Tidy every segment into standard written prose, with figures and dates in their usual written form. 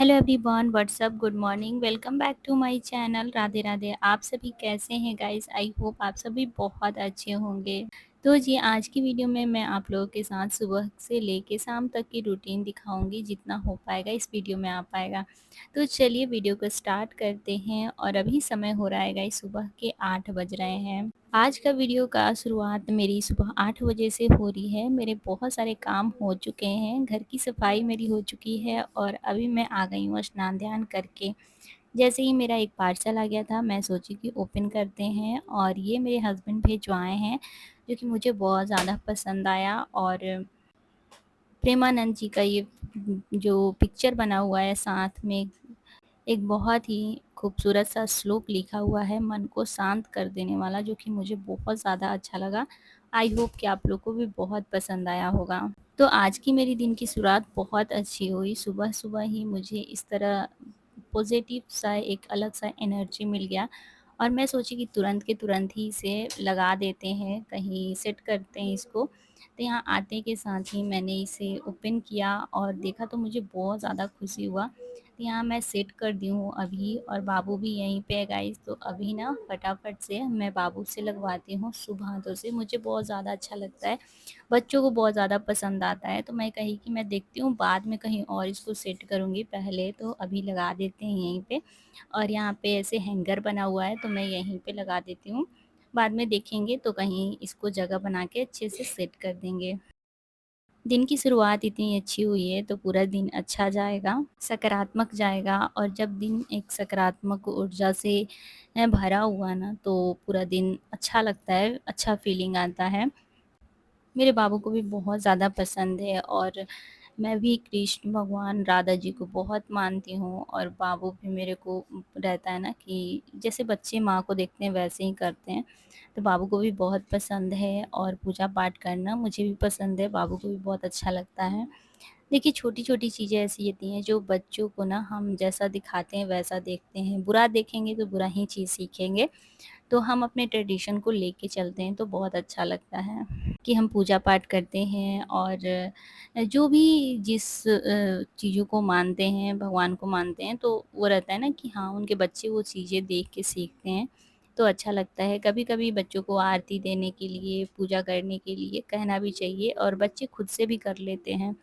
Hello everyone, what's up, good morning, welcome back to my channel. Radhe Radhe. आप सभी कैसे हैं गाइस? आई होप आप सभी बहुत अच्छे होंगे। तो जी, आज की वीडियो में मैं आप लोगों के साथ सुबह से लेके शाम तक की रूटीन दिखाऊंगी, जितना हो पाएगा इस वीडियो में आ पाएगा। तो चलिए वीडियो को स्टार्ट करते हैं। और अभी समय हो रहा है गाइस, सुबह के 8 बज रहे हैं। आज का वीडियो का शुरुआत मेरी सुबह 8 बजे से हो रही है। मेरे बहुत सारे काम हो चुके हैं, घर की सफाई मेरी हो चुकी है और अभी मैं आ गई हूँ स्नान ध्यान करके। जैसे ही मेरा एक पार्सल आ गया था, मैं सोची कि ओपन करते हैं, और ये मेरे हस्बैंड भिजवाए हैं, जो कि मुझे बहुत ज़्यादा पसंद आया। और प्रेमानंद जी का ये जो पिक्चर बना हुआ है, साथ में एक बहुत ही खूबसूरत सा श्लोक लिखा हुआ है, मन को शांत कर देने वाला, जो कि मुझे बहुत ज़्यादा अच्छा लगा। आई होप कि आप लोग को भी बहुत पसंद आया होगा। तो आज की मेरी दिन की शुरुआत बहुत अच्छी हुई। सुबह-सुबह ही मुझे इस तरह पॉज़िटिव सा एक अलग सा एनर्जी मिल गया, और मैं सोची कि तुरंत के तुरंत ही इसे लगा देते हैं, कहीं सेट करते हैं इसको। तो यहाँ आते के साथ ही मैंने इसे ओपन किया और देखा, तो मुझे बहुत ज़्यादा खुशी हुआ। तो यहाँ मैं सेट कर दी हूँ अभी, और बाबू भी यहीं पे है गाइस। तो अभी ना फटाफट से मैं बाबू से लगवाती हूँ शुभ हाथों से। मुझे बहुत ज़्यादा अच्छा लगता है, बच्चों को बहुत ज़्यादा पसंद आता है। तो मैं कही कि मैं देखती हूँ, बाद में कहीं और इसको सेट करूँगी, पहले तो अभी लगा देते हैं यहीं पे। और यहाँ पे ऐसे हैंगर बना हुआ है, तो मैं यहीं पे लगा देती हूँ। बाद में देखेंगे तो कहीं इसको जगह बना के अच्छे से सेट कर देंगे। दिन की शुरुआत इतनी अच्छी हुई है, तो पूरा दिन अच्छा जाएगा, सकारात्मक जाएगा। और जब दिन एक सकारात्मक ऊर्जा से भरा हुआ ना, तो पूरा दिन अच्छा लगता है, अच्छा फीलिंग आता है। मेरे बाबू को भी बहुत ज़्यादा पसंद है, और मैं भी कृष्ण भगवान राधा जी को बहुत मानती हूँ, और बाबू भी मेरे को रहता है ना कि जैसे बच्चे माँ को देखते हैं वैसे ही करते हैं। तो बाबू को भी बहुत पसंद है, और पूजा पाठ करना मुझे भी पसंद है, बाबू को भी बहुत अच्छा लगता है। देखिए, छोटी-छोटी चीज़ें ऐसी होती हैं जो बच्चों को ना हम जैसा दिखाते हैं वैसा देखते हैं। बुरा देखेंगे तो बुरा ही चीज़ सीखेंगे। तो हम अपने ट्रेडिशन को लेके चलते हैं, तो बहुत अच्छा लगता है कि हम पूजा पाठ करते हैं, और जो भी जिस चीज़ों को मानते हैं, भगवान को मानते हैं, तो वो रहता है ना कि हाँ, उनके बच्चे वो चीज़ें देख के सीखते हैं, तो अच्छा लगता है। कभी-कभी बच्चों को आरती देने के लिए, पूजा करने के लिए कहना भी चाहिए, और बच्चे खुद से भी कर लेते हैं।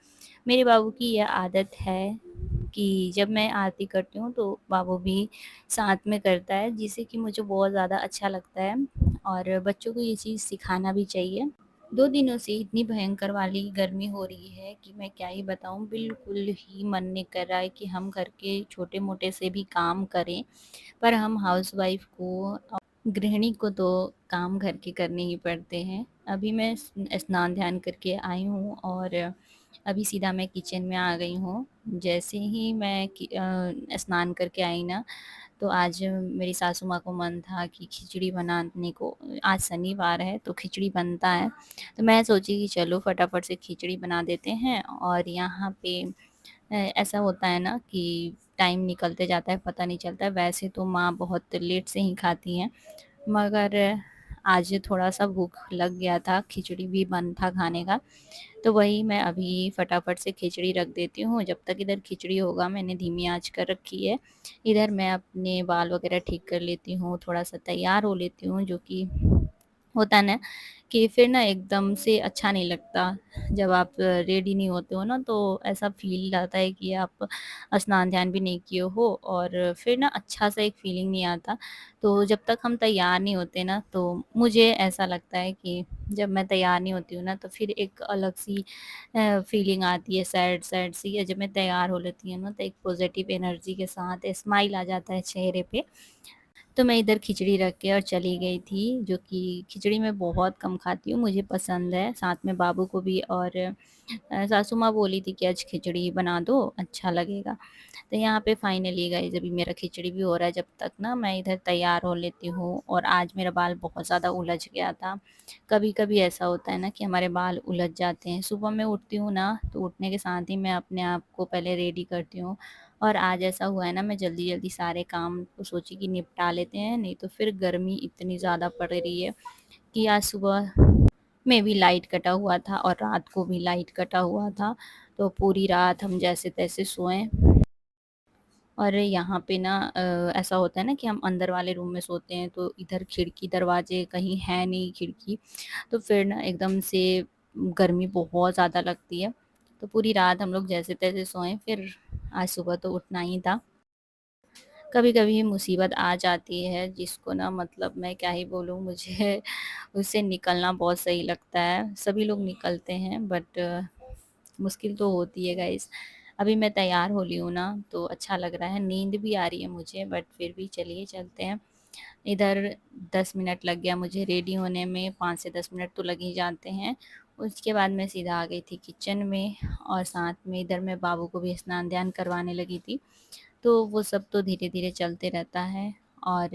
मेरे बाबू की यह आदत है कि जब मैं आरती करती हूँ, तो बाबू भी साथ में करता है, जिससे कि मुझे बहुत ज़्यादा अच्छा लगता है, और बच्चों को ये चीज़ सिखाना भी चाहिए। 2 दिनों से इतनी भयंकर वाली गर्मी हो रही है कि मैं क्या ही बताऊँ, बिल्कुल ही मन नहीं कर रहा है कि हम घर के छोटे-मोटे से भी काम करें, पर हम हाउसवाइफ़ को, गृहिणी को तो काम घर के करने ही पड़ते हैं। अभी मैं स्नान ध्यान करके आई हूँ, और अभी सीधा मैं किचन में आ गई हूँ। जैसे ही मैं स्नान करके आई ना, तो आज मेरी सासू माँ को मन था कि खिचड़ी बनाने को। आज शनिवार है तो खिचड़ी बनता है, तो मैं सोची कि चलो फटाफट से खिचड़ी बना देते हैं। और यहाँ पे ऐसा होता है ना कि टाइम निकलते जाता है, पता नहीं चलता है। वैसे तो माँ बहुत लेट से ही खाती हैं, मगर आज थोड़ा-सा भूख लग गया था, खिचड़ी भी मन था खाने का, तो वही मैं अभी फटाफट से खिचड़ी रख देती हूँ। जब तक इधर खिचड़ी होगा, मैंने धीमी आँच कर रखी है। इधर मैं अपने बाल वगैरह ठीक कर लेती हूँ, थोड़ा-सा तैयार हो लेती हूँ, जो कि होता है ना कि फिर ना एकदम से अच्छा नहीं लगता। जब आप रेडी नहीं होते हो ना, तो ऐसा फ़ील आता है कि आप स्नान ध्यान भी नहीं किए हो, और फिर ना अच्छा-सा एक फ़ीलिंग नहीं आता। तो जब तक हम तैयार नहीं होते ना, तो मुझे ऐसा लगता है कि जब मैं तैयार नहीं होती हूँ ना, तो फिर एक अलग-सी फ़ीलिंग आती है, सैड-सैड सी। या जब मैं तैयार हो लेती हूँ ना, तो एक पॉज़िटिव एनर्जी के साथ स्माइल आ जाता है चेहरे पे। तो मैं इधर खिचड़ी रख के और चली गई थी, जो कि खिचड़ी मैं बहुत कम खाती हूँ, मुझे पसंद है, साथ में बाबू को भी। और सासू माँ बोली थी कि आज खिचड़ी बना दो, अच्छा लगेगा। तो यहाँ पे फाइनली गाइस, अभी मेरा खिचड़ी भी हो रहा है, जब तक ना मैं इधर तैयार हो लेती हूँ। और आज मेरा बाल बहुत ज़्यादा उलझ गया था। कभी-कभी ऐसा होता है ना कि हमारे बाल उलझ जाते हैं। सुबह मैं उठती हूँ ना, तो उठने के साथ ही मैं अपने आप को पहले रेडी करती हूँ, और आज ऐसा हुआ है ना, मैं जल्दी-जल्दी सारे काम को सोची कि निपटा लेते हैं, नहीं तो फिर गर्मी इतनी ज़्यादा पड़ रही है कि आज सुबह में भी लाइट कटा हुआ था, और रात को भी लाइट कटा हुआ था। तो पूरी रात हम जैसे-तैसे सोए। और यहाँ पे ना ऐसा होता है ना कि हम अंदर वाले रूम में सोते हैं, तो इधर खिड़की दरवाजे कहीं है नहीं खिड़की, तो फिर ना एकदम से गर्मी बहुत ज़्यादा लगती है। तो पूरी रात हम लोग जैसे-तैसे सोए, फिर आज सुबह तो उठना ही था। कभी-कभी मुसीबत आ जाती है जिसको ना मतलब मैं क्या ही बोलूँ, मुझे उससे निकलना बहुत सही लगता है। सभी लोग निकलते हैं बट मुश्किल तो होती है गाइस। अभी मैं तैयार हो ली हूँ ना, तो अच्छा लग रहा है, नींद भी आ रही है मुझे, बट फिर भी चलिए चलते हैं। इधर 10 मिनट लग गया मुझे रेडी होने में, 5 से 10 मिनट तो लग ही जाते हैं। उसके बाद मैं सीधा आ गई थी किचन में, और साथ में इधर मैं बाबू को भी स्नान-ध्यान करवाने लगी थी। तो वो सब तो धीरे-धीरे चलते रहता है। और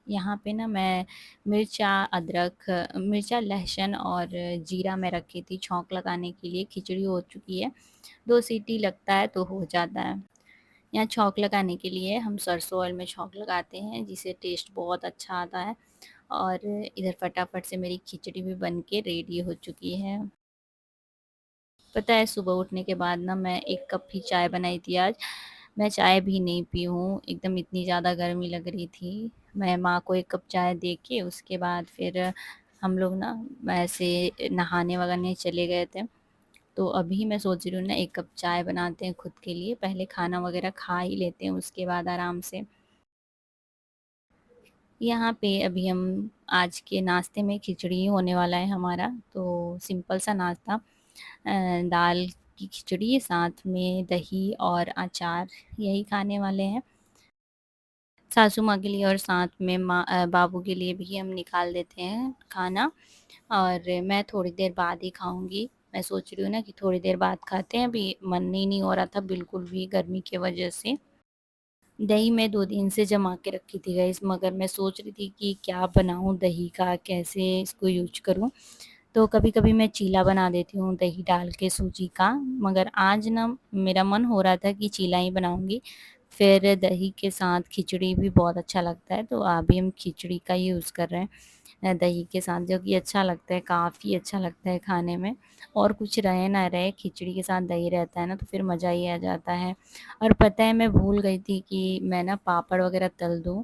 यहाँ पे ना मैं मिर्चा, लहसुन और जीरा मैं रखी थी छौंक लगाने के लिए। खिचड़ी हो चुकी है, 2 सीटी लगता है तो हो जाता है। यहाँ छौंक लगाने के लिए हम सरसों ऑयल में छौंक लगाते हैं, जिससे टेस्ट बहुत अच्छा आता है। और इधर फटाफट से मेरी खिचड़ी भी बन के रेडी हो चुकी है। पता है सुबह उठने के बाद ना मैं 1 कप ही चाय बनाई थी आज। मैं चाय भी नहीं पी हूँ, एकदम इतनी ज़्यादा गर्मी लग रही थी। मैं माँ को 1 कप चाय दे के उसके बाद फिर हम लोग ना ऐसे नहाने-वहाने चले गए थे। तो अभी मैं सोच रही हूँ ना 1 कप चाय बनाते हैं खुद के लिए, पहले खाना वगैरह खा ही लेते हैं उसके बाद आराम से। यहाँ पे अभी हम आज के नाश्ते में खिचड़ी ही होने वाला है हमारा, तो सिंपल सा नाश्ता, दाल की खिचड़ी साथ में दही और अचार, यही खाने वाले हैं। सासू माँ के लिए और साथ में बाबू के लिए भी हम निकाल देते हैं खाना, और मैं थोड़ी देर बाद ही खाऊँगी। मैं सोच रही हूँ ना कि थोड़ी देर बाद खाते हैं, अभी मन ही नहीं हो रहा था बिल्कुल भी गर्मी की वजह से। दही मैं 2 दिन से जमा के रखी थी गाइस, मगर मैं सोच रही थी कि क्या बनाऊँ दही का, कैसे इसको यूज़ करूँ? तो कभी-कभी मैं चीला बना देती हूँ दही डाल के सूजी का, मगर आज ना मेरा मन हो रहा था कि चीला ही बनाऊँगी। फिर दही के साथ खिचड़ी भी बहुत अच्छा लगता है, तो अभी हम खिचड़ी का यूज़ कर रहे हैं दही के साथ, जो कि अच्छा लगता है, काफ़ी अच्छा लगता है खाने में। और कुछ रहे ना रहे, खिचड़ी के साथ दही रहता है ना, तो फिर मज़ा ही आ जाता है। और पता है मैं भूल गई थी कि मैं ना पापड़ वग़ैरह तल दूँ,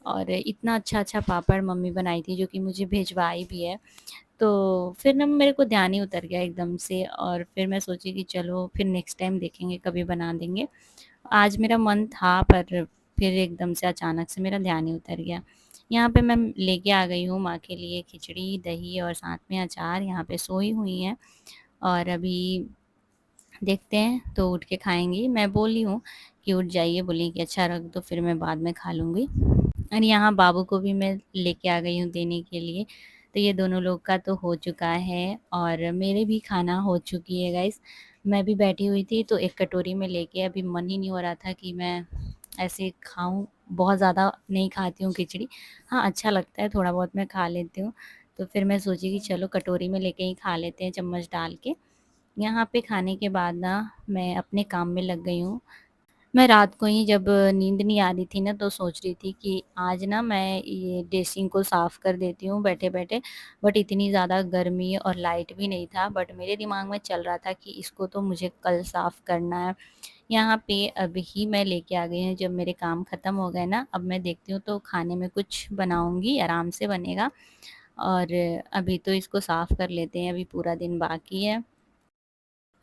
और इतना अच्छा-अच्छा पापड़ मम्मी बनाई थी, जो कि मुझे भिजवाई भी है। तो फिर ना मेरे को ध्यान ही उतर गया एकदम से, और फिर मैं सोची कि चलो फिर नेक्स्ट टाइम देखेंगे, कभी बना देंगे। आज मेरा मन था, पर फिर एकदम से अचानक से मेरा ध्यान ही उतर गया। यहाँ पे मैं लेके आ गई हूँ माँ के लिए खिचड़ी, दही और साथ में अचार, यहाँ पे सोई हुई हैं, और अभी देखते हैं तो उठ के खाएँगी। मैं बोली हूँ कि उठ जाइए, बोली कि अच्छा रख दो, फिर मैं बाद में खा लूँगी। और यहाँ बाबू को भी मैं लेके आ गई हूँ देने के लिए। तो ये दोनों लोग का तो हो चुका है, और मेरे भी खाना हो चुकी है गाइस। मैं भी बैठी हुई थी तो एक कटोरी में लेके, अभी मन ही नहीं हो रहा था कि मैं ऐसे खाऊँ। बहुत ज़्यादा नहीं खाती हूँ खिचड़ी। हाँ, अच्छा लगता है, थोड़ा बहुत मैं खा लेती हूँ। तो फिर मैं सोची कि चलो कटोरी में लेके ही खा लेते हैं चम्मच डाल के। यहाँ पे खाने के बाद ना मैं अपने काम में लग गई हूँ। मैं रात को ही जब नींद नहीं आ रही थी ना, तो सोच रही थी कि आज ना मैं ये ड्रेसिंग को साफ़ कर देती हूँ बैठे-बैठे। बट इतनी ज़्यादा गर्मी और लाइट भी नहीं था, बट मेरे दिमाग में चल रहा था कि इसको तो मुझे कल साफ़ करना है। यहाँ पे अभी मैं लेके आ गई हूँ, जब मेरे काम ख़त्म हो गए ना, अब मैं देखती हूँ तो खाने में कुछ बनाऊँगी, आराम से बनेगा। और अभी तो इसको साफ़ कर लेते हैं, अभी पूरा दिन बाकी है।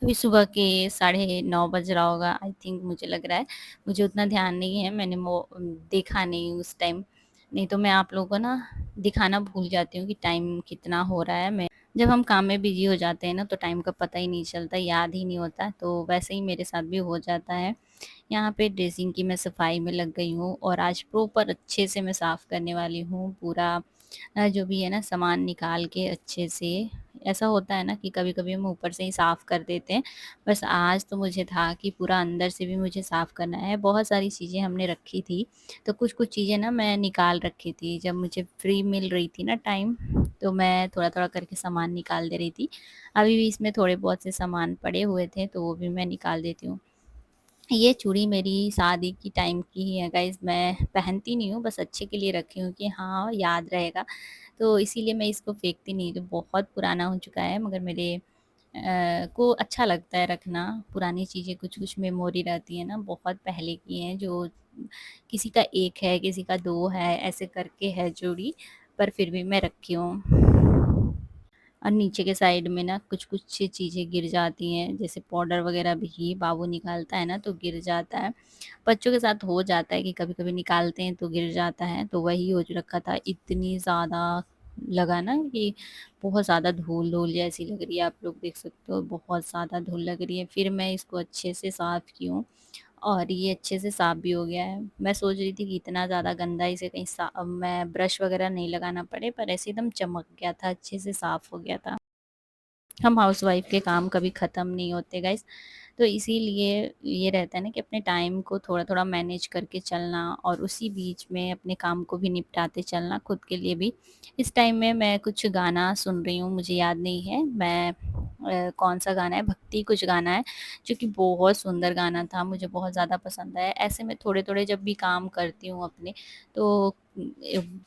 अभी सुबह के साढ़े 9 बज रहा होगा आई थिंक, मुझे लग रहा है। मुझे उतना ध्यान नहीं है, मैंने देखा नहीं उस टाइम। नहीं तो मैं आप लोगों को ना दिखाना भूल जाती हूँ कि टाइम कितना हो रहा है। मैं जब हम काम में बिज़ी हो जाते हैं ना, तो टाइम का पता ही नहीं चलता, याद ही नहीं होता। तो वैसे ही मेरे साथ भी हो जाता है। यहाँ पे ड्रेसिंग की मैं सफाई में लग गई हूँ, और आज प्रॉपर अच्छे से मैं साफ़ करने वाली हूँ पूरा। जो भी है ना सामान निकाल के अच्छे से। ऐसा होता है ना कि कभी-कभी हम ऊपर से ही साफ़ कर देते हैं। बस आज तो मुझे था कि पूरा अंदर से भी मुझे साफ़ करना है। बहुत सारी चीज़ें हमने रखी थी, तो कुछ-कुछ चीज़ें ना मैं निकाल रखी थी। जब मुझे फ्री मिल रही थी ना टाइम, तो मैं थोड़ा-थोड़ा करके सामान निकाल दे रही थी। अभी भी इसमें थोड़े बहुत से सामान पड़े हुए थे, तो वो भी मैं निकाल देती हूँ। ये चूड़ी मेरी शादी की टाइम की ही है गाइज़, मैं पहनती नहीं हूँ, बस अच्छे के लिए रखी हूँ कि हाँ, याद रहेगा। तो इसीलिए मैं इसको फेंकती नहीं, तो बहुत पुराना हो चुका है, मगर मेरे को अच्छा लगता है रखना। पुरानी चीज़ें कुछ-कुछ मेमोरी रहती है ना, बहुत पहले की हैं, जो किसी का 1 है, किसी का 2 है, ऐसे करके है जोड़ी, पर फिर भी मैं रखी हूँ। और नीचे के साइड में ना कुछ-कुछ चीज़ें गिर जाती हैं, जैसे पाउडर वगैरह भी बाबू निकालता है ना तो गिर जाता है। बच्चों के साथ हो जाता है कि कभी-कभी निकालते हैं तो गिर जाता है, तो वही हो ज रखा था। इतनी ज़्यादा लगा ना कि बहुत ज़्यादा धूल-धूल जैसी लग रही है, आप लोग देख सकते हो बहुत ज़्यादा धूल लग रही है। फिर मैं इसको अच्छे से साफ़ की हूँ और ये अच्छे से साफ़ भी हो गया है। मैं सोच रही थी कि इतना ज़्यादा गंदा इसे कहीं मैं ब्रश वगैरह नहीं लगाना पड़े, पर ऐसे एकदम चमक गया था, अच्छे से साफ़ हो गया था। हम हाउसवाइफ़ के काम कभी ख़त्म नहीं होते गाइज़। तो इसीलिए ये रहता है ना कि अपने टाइम को थोड़ा-थोड़ा मैनेज करके चलना और उसी बीच में अपने काम को भी निपटाते चलना खुद के लिए भी। इस टाइम में मैं कुछ गाना सुन रही हूँ, मुझे याद नहीं है मैं कौन-सा गाना है, भक्ति कुछ गाना है, जो कि बहुत सुंदर गाना था, मुझे बहुत ज़्यादा पसंद आया। ऐसे में थोड़े-थोड़े जब भी काम करती हूँ अपने, तो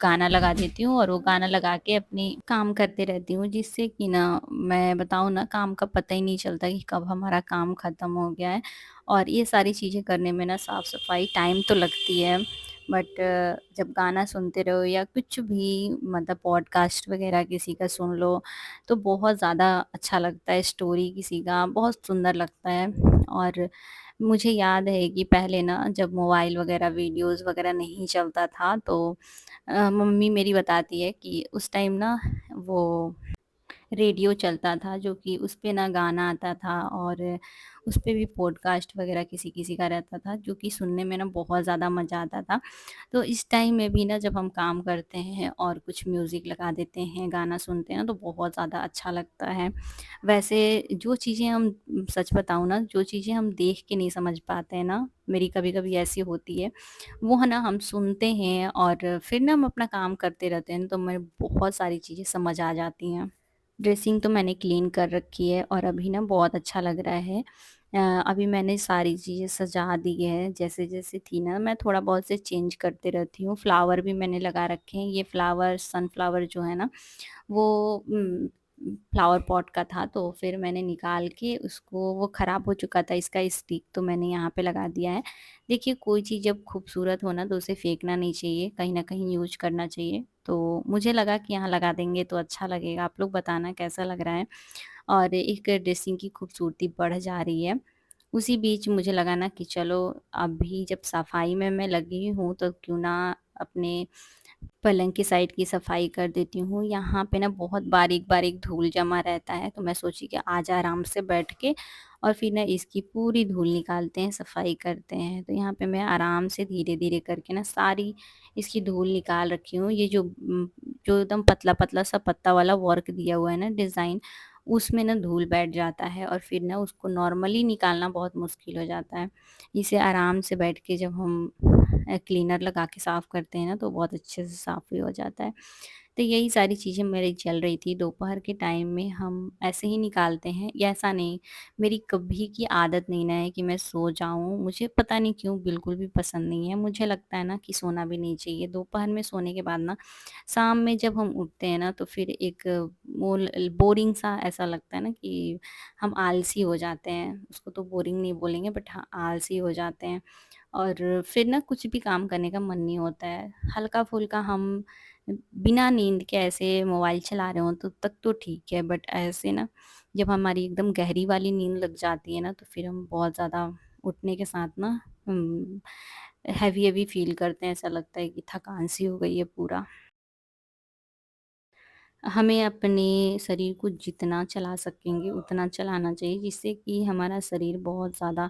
गाना लगा देती हूँ और वो गाना लगा के अपनी काम करते रहती हूँ, जिससे कि ना मैं बताऊँ ना काम का पता ही नहीं चलता कि कब हमारा काम ख़त्म हो गया है। और ये सारी चीज़ें करने में ना साफ-सफाई टाइम तो लगती है, बट जब गाना सुनते रहो या कुछ भी मतलब पॉडकास्ट वग़ैरह किसी का सुन लो, तो बहुत ज़्यादा अच्छा लगता है, स्टोरी किसी का बहुत सुंदर लगता है। और मुझे याद है कि पहले ना जब मोबाइल वग़ैरह वीडियोज़ वग़ैरह नहीं चलता था, तो मम्मी मेरी बताती है कि उस टाइम ना वो रेडियो चलता था, जो कि उस पे ना गाना आता था और उस पे भी पॉडकास्ट वगैरह किसी-किसी का रहता था, जो कि सुनने में ना बहुत ज़्यादा मज़ा आता था। तो इस टाइम में भी ना जब हम काम करते हैं और कुछ म्यूज़िक लगा देते हैं, गाना सुनते हैं ना, तो बहुत ज़्यादा अच्छा लगता है। वैसे जो चीज़ें हम सच बताऊँ ना, जो चीज़ें हम देख के नहीं समझ पाते हैं ना, मेरी कभी-कभी ऐसी होती है, वो है ना हम सुनते हैं और फिर ना हम अपना काम करते रहते हैं, तो हमें बहुत सारी चीज़ें समझ आ जाती हैं। ड्रेसिंग तो मैंने क्लीन कर रखी है और अभी ना बहुत अच्छा लग रहा है। अभी मैंने सारी चीज़ें सजा दी है, जैसे-जैसे थी ना मैं थोड़ा बहुत से चेंज करते रहती हूँ। फ्लावर भी मैंने लगा रखे हैं, ये फ्लावर सनफ्लावर जो है ना वो फ्लावर पॉट का था, तो फिर मैंने निकाल के उसको, वो ख़राब हो चुका था इसका स्टिक, तो मैंने यहाँ पे लगा दिया है। देखिए कोई चीज़ जब खूबसूरत हो ना तो उसे फेंकना नहीं चाहिए, कहीं न कहीं यूज़ करना चाहिए। तो मुझे लगा कि यहाँ लगा देंगे तो अच्छा लगेगा, आप लोग बताना कैसा लग रहा है? और एक ड्रेसिंग की खूबसूरती बढ़ जा रही है। उसी बीच मुझे लगा ना कि चलो अभी जब सफाई में मैं लगी हूँ तो क्यों ना अपने पलंग की साइड की सफाई कर देती हूँ। यहाँ पे ना बहुत बारीक-बारीक धूल जमा रहता है, तो मैं सोची कि आज आराम से बैठ के और फिर ना इसकी पूरी धूल निकालते हैं, सफाई करते हैं। तो यहाँ पे मैं आराम से धीरे-धीरे करके ना सारी इसकी धूल निकाल रखी हूँ। ये जो एकदम पतला-पतला सा पत्ता वाला वर्क दिया हुआ है ना डिज़ाइन, उसमें ना धूल बैठ जाता है और फिर ना उसको नॉर्मली निकालना बहुत मुश्किल हो जाता है। इसे आराम से बैठ के जब हम क्लीनर लगा के साफ़ करते हैं ना तो बहुत अच्छे से साफ़ भी हो जाता है। तो यही सारी चीज़ें मेरी चल रही थी, दोपहर के टाइम में हम ऐसे ही निकालते हैं, या ऐसा नहीं, मेरी कभी की आदत नहीं ना है कि मैं सो जाऊँ, मुझे पता नहीं क्यों बिल्कुल भी पसंद नहीं है। मुझे लगता है ना कि सोना भी नहीं चाहिए, दोपहर में सोने के बाद ना शाम में जब हम उठते हैं ना तो फिर एक बोरिंग सा ऐसा लगता है ना कि हम आलसी हो जाते हैं, उसको तो बोरिंग नहीं बोलेंगे बट हाँ, आलसी हो जाते हैं और फिर ना कुछ भी काम करने का मन नहीं होता है। हल्का-फुल्का हम बिना नींद के ऐसे मोबाइल चला रहे हों तो तक तो ठीक है, बट ऐसे ना जब हमारी एकदम गहरी वाली नींद लग जाती है ना तो फिर हम बहुत ज़्यादा उठने के साथ ना हैवी-हैवी फ़ील करते हैं, ऐसा लगता है कि थकान सी हो गई है पूरा। हमें अपने शरीर को जितना चला सकेंगे उतना चलाना चाहिए, जिससे कि हमारा शरीर बहुत ज़्यादा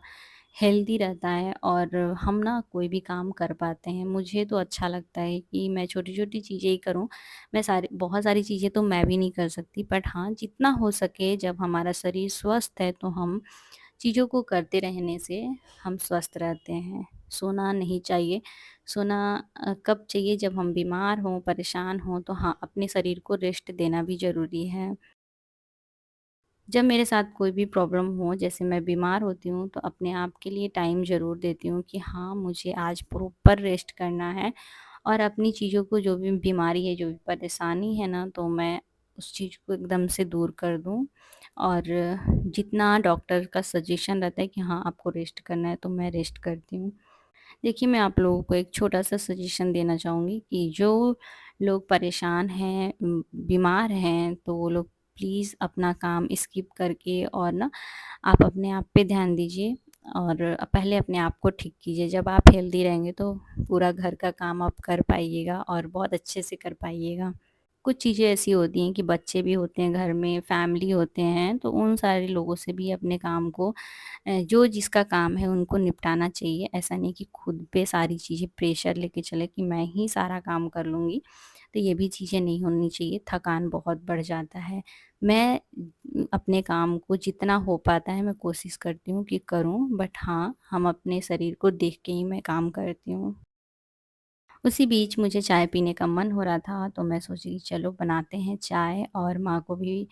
हेल्दी रहता है और हम ना कोई भी काम कर पाते हैं। मुझे तो अच्छा लगता है कि मैं छोटी-छोटी चीज़ें ही करूँ। मैं सारी बहुत सारी चीज़ें तो मैं भी नहीं कर सकती, बट हाँ, जितना हो सके जब हमारा शरीर स्वस्थ है तो हम चीज़ों को करते रहने से हम स्वस्थ रहते हैं। सोना नहीं चाहिए, सोना कब चाहिए, जब हम बीमार हों, परेशान हों, तो हाँ, अपने शरीर को रेस्ट देना भी ज़रूरी है। जब मेरे साथ कोई भी प्रॉब्लम हो, जैसे मैं बीमार होती हूँ, तो अपने आप के लिए टाइम ज़रूर देती हूँ कि हाँ, मुझे आज प्रॉपर रेस्ट करना है और अपनी चीज़ों को, जो भी बीमारी है, जो भी परेशानी है ना, तो मैं उस चीज़ को एकदम से दूर कर दूँ। और जितना डॉक्टर का सजेशन रहता है कि हाँ, आपको रेस्ट करना है, तो मैं रेस्ट करती हूँ। देखिए, मैं आप लोगों को एक छोटा-सा सजेशन देना चाहूँगी कि जो लोग परेशान हैं, बीमार हैं, तो वो लोग प्लीज़ अपना काम स्किप करके और ना आप अपने आप पे ध्यान दीजिए और पहले अपने आप को ठीक कीजिए। जब आप हेल्दी रहेंगे तो पूरा घर का काम आप कर पाइएगा और बहुत अच्छे से कर पाइएगा। कुछ चीज़ें ऐसी होती हैं कि बच्चे भी होते हैं घर में, फैमिली होते हैं, तो उन सारे लोगों से भी अपने काम को जो जिसका काम है उनको निपटाना चाहिए। ऐसा नहीं कि खुद पे सारी चीज़ें प्रेशर लेके चले कि मैं ही सारा काम कर लूँगी, तो ये भी चीज़ें नहीं होनी चाहिए, थकान बहुत बढ़ जाता है। मैं अपने काम को जितना हो पाता है मैं कोशिश करती हूँ कि करूँ, बट हाँ, हम अपने शरीर को देख के ही मैं काम करती हूँ। उसी बीच मुझे चाय पीने का मन हो रहा था, तो मैं सोची कि चलो बनाते हैं चाय, और माँ को भी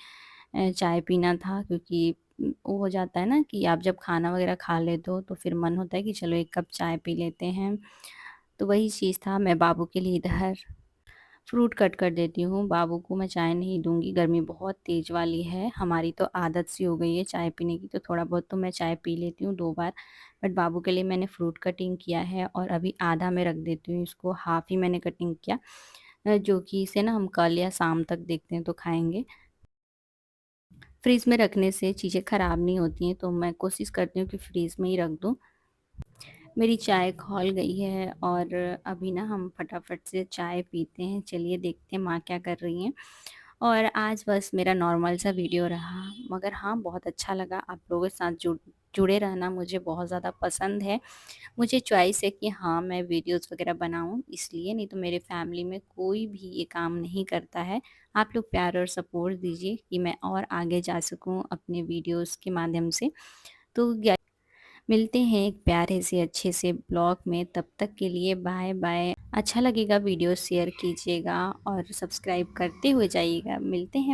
चाय पीना था क्योंकि वो हो जाता है ना कि आप जब खाना वगैरह खा लेते हो, तो फिर मन होता है कि चलो 1 कप चाय पी लेते हैं। तो वही चीज़ था, मैं बाबू के लिए इधर फ्रूट कट कर देती हूँ। बाबू को मैं चाय नहीं दूँगी, गर्मी बहुत तेज़ वाली है। हमारी तो आदत सी हो गई है चाय पीने की, तो थोड़ा बहुत तो मैं चाय पी लेती हूँ 2 बार। बट बाबू के लिए मैंने फ्रूट कटिंग किया है और अभी आधा मैं रख देती हूँ इसको, हाफ़ ही मैंने कटिंग किया, जो कि इसे ना हम कल या शाम तक देखते हैं तो खाएँगे। फ्रिज में रखने से चीज़ें ख़राब नहीं होती हैं, तो मैं कोशिश करती हूँ कि फ्रिज में ही रख दूँ। मेरी चाय खौल गई है और अभी ना हम फटाफट से चाय पीते हैं। चलिए देखते हैं माँ क्या कर रही हैं। और आज बस मेरा नॉर्मल सा वीडियो रहा, मगर हाँ, बहुत अच्छा लगा आप लोगों के साथ जुड़े रहना मुझे बहुत ज़्यादा पसंद है। मुझे चॉइस है कि हाँ, मैं वीडियोज़ वग़ैरह बनाऊँ इसलिए, नहीं तो मेरे फैमिली में कोई भी ये काम नहीं करता है। आप लोग प्यार और सपोर्ट दीजिए कि मैं और आगे जा सकूँ अपने वीडियोज़ के माध्यम से। तो मिलते हैं एक प्यारे से अच्छे से ब्लॉग में, तब तक के लिए बाय बाय। अच्छा लगेगा वीडियो शेयर कीजिएगा और सब्सक्राइब करते हुए जाइएगा। मिलते हैं।